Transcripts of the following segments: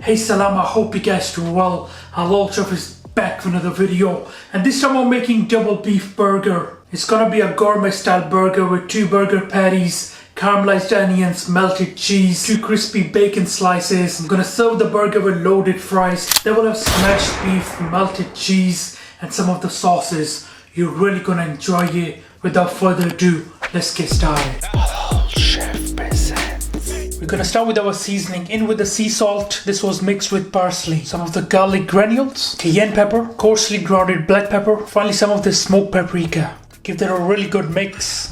Hey Salam, I hope you guys do well. Halal Chef is back with another video, and this time I'm making double beef burger. It's gonna be a gourmet style burger with 2 burger patties, caramelized onions, melted cheese, 2 crispy bacon slices. I'm gonna serve the burger with loaded fries. They will have smashed beef, melted cheese, and some of the sauces. You're really gonna enjoy it. Without further ado, let's get started. Halal Chef presents. We're gonna start with our seasoning. In with the sea salt. This was mixed with parsley, some of the garlic granules, cayenne pepper, coarsely grounded black pepper, finally some of the smoked paprika. Give that a really good mix.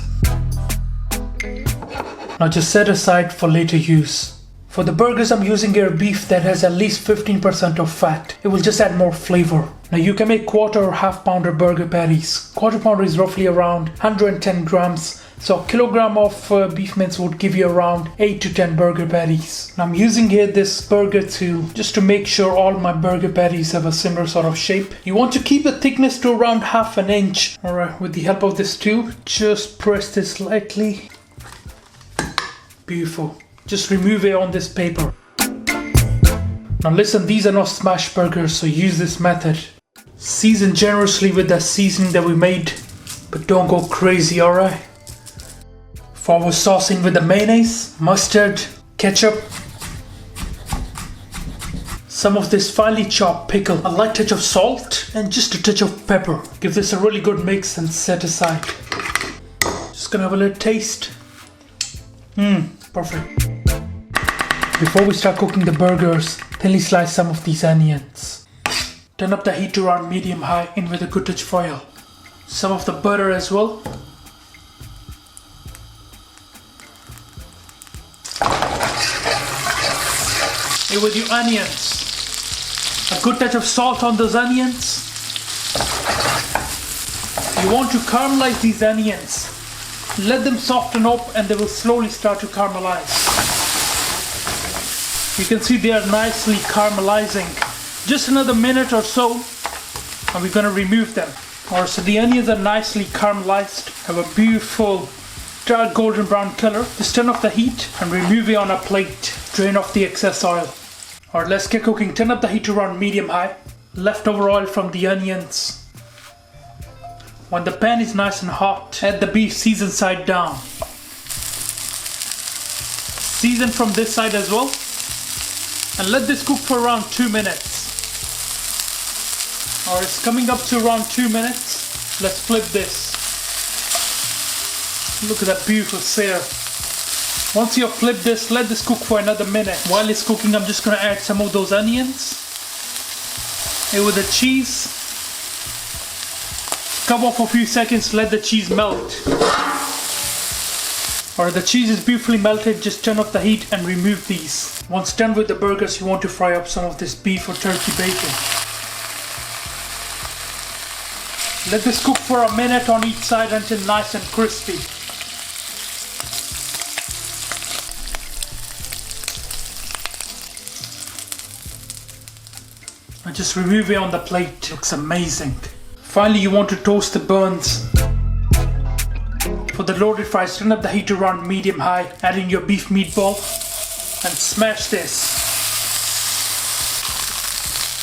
Now just set aside for later use. For the burgers, I'm using here beef that has at least 15% of fat. It will just add more flavor. Now you can make quarter or half pounder burger patties. Quarter pounder is roughly around 110 grams. So a kilogram of beef mince would give you around 8 to 10 burger patties. Now I'm using here this burger tool just to make sure all my burger patties have a similar sort of shape. You want to keep the thickness to around half an inch. Alright, with the help of this tool, just press this lightly. Beautiful. Just remove it on this paper. Now listen, these are not smash burgers, so use this method. Season generously with the seasoning that we made, but don't go crazy, alright? For our saucing with the mayonnaise, mustard, ketchup, some of this finely chopped pickle, a light touch of salt, and just a touch of pepper. Give this a really good mix and set aside. Just gonna have a little taste. Perfect. Before we start cooking the burgers, thinly slice some of these onions. Turn up the heat to around medium-high, in with a good touch of oil. Some of the butter as well. In with your onions. A good touch of salt on those onions. You want to caramelize these onions. Let them soften up and they will slowly start to caramelize. You can see they are nicely caramelizing. Just another minute or so and we're going to remove them. Alright, so the onions are nicely caramelized, have a beautiful dark golden brown color. Just turn off the heat and remove it on a plate. Drain off the excess oil. Alright, let's get cooking. Turn up the heat to around medium-high. Leftover oil from the onions. When the pan is nice and hot, add the beef seasoned side down. Season from this side as well. And let this cook for around 2 minutes. Alright, it's coming up to around 2 minutes. Let's flip this. Look at that beautiful sear. Once you flip this, let this cook for another minute. While it's cooking, I'm just going to add some of those onions. And with the cheese. Cover for a few seconds, let the cheese melt. Alright, the cheese is beautifully melted. Just turn off the heat and remove these. Once done with the burgers, you want to fry up some of this beef or turkey bacon. Let this cook for a minute on each side until nice and crispy. And just remove it on the plate. Looks amazing. Finally, you want to toast the buns. For the loaded fries, turn up the heat to around medium-high. Add in your beef meatball and smash this.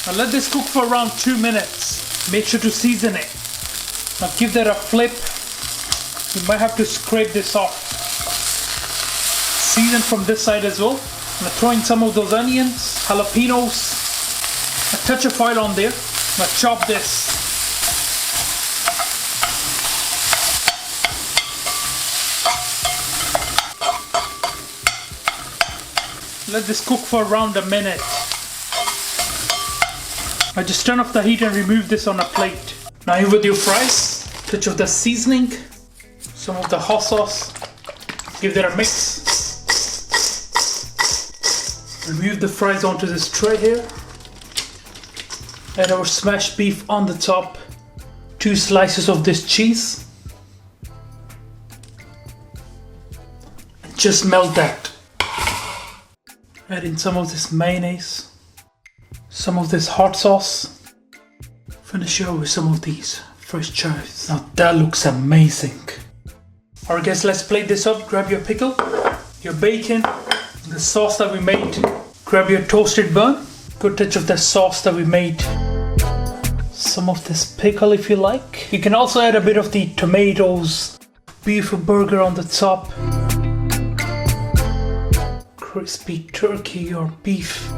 Now let this cook for around 2 minutes. Make sure to season it. Now give that a flip. You might have to scrape this off. Season from this side as well. Now throw in some of those onions, jalapenos, a touch of oil on there. Now chop this. Let this cook for around a minute. Now just turn off the heat and remove this on a plate. Now in with your fries, touch of the seasoning, some of the hot sauce. Give that a mix. Remove the fries onto this tray here. Add our smashed beef on the top. 2 slices of this cheese. And just melt that. Add in some of this mayonnaise, some of this hot sauce. Finish it with some of these fresh chives. Now that looks amazing. Alright guys, let's plate this up. Grab your pickle, your bacon, the sauce that we made. Grab your toasted bun, Good touch of the sauce that we made. Some of this pickle if you like. You can also add a bit of the tomatoes. Beef burger on the top. Crispy turkey or beef.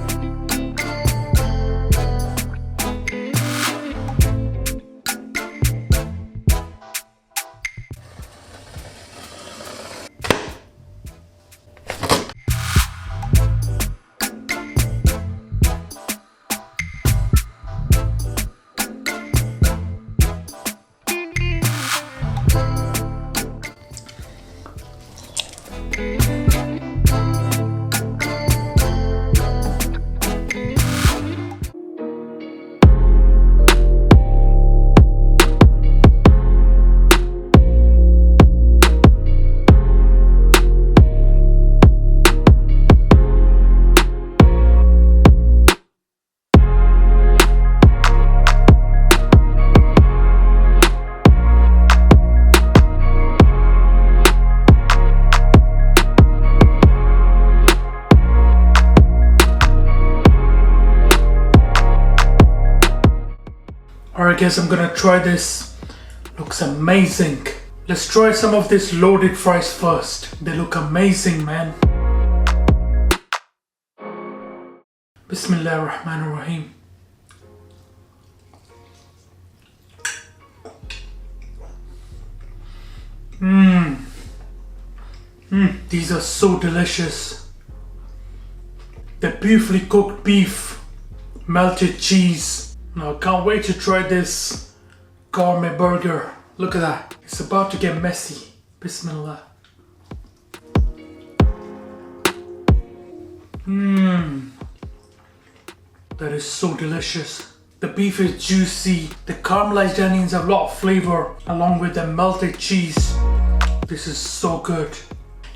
Alright guys, I'm gonna try this. Looks amazing. Let's try some of this loaded fries first. They look amazing, man. Bismillah ar-Rahman ar-Rahim. These are so delicious. The beautifully cooked beef, melted cheese. Now I can't wait to try this gourmet burger. Look at that. It's about to get messy. Bismillah. That is so delicious. The beef is juicy. The caramelized onions have a lot of flavor along with the melted cheese. This is so good.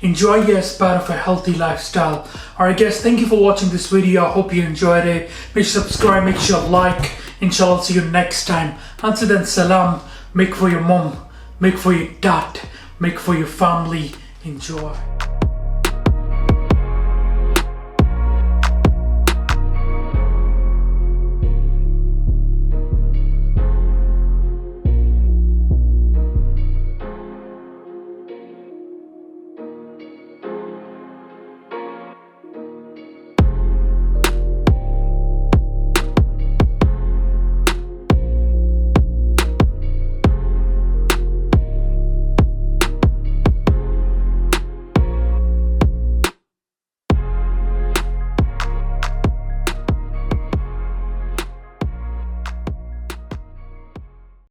Enjoy it as part of a healthy lifestyle. Alright guys, thank you for watching this video. I hope you enjoyed it. Make sure to subscribe, make sure to like. Inshallah, see you next time. Until then, salam. Make for your mom, make for your dad, make for your family. Enjoy.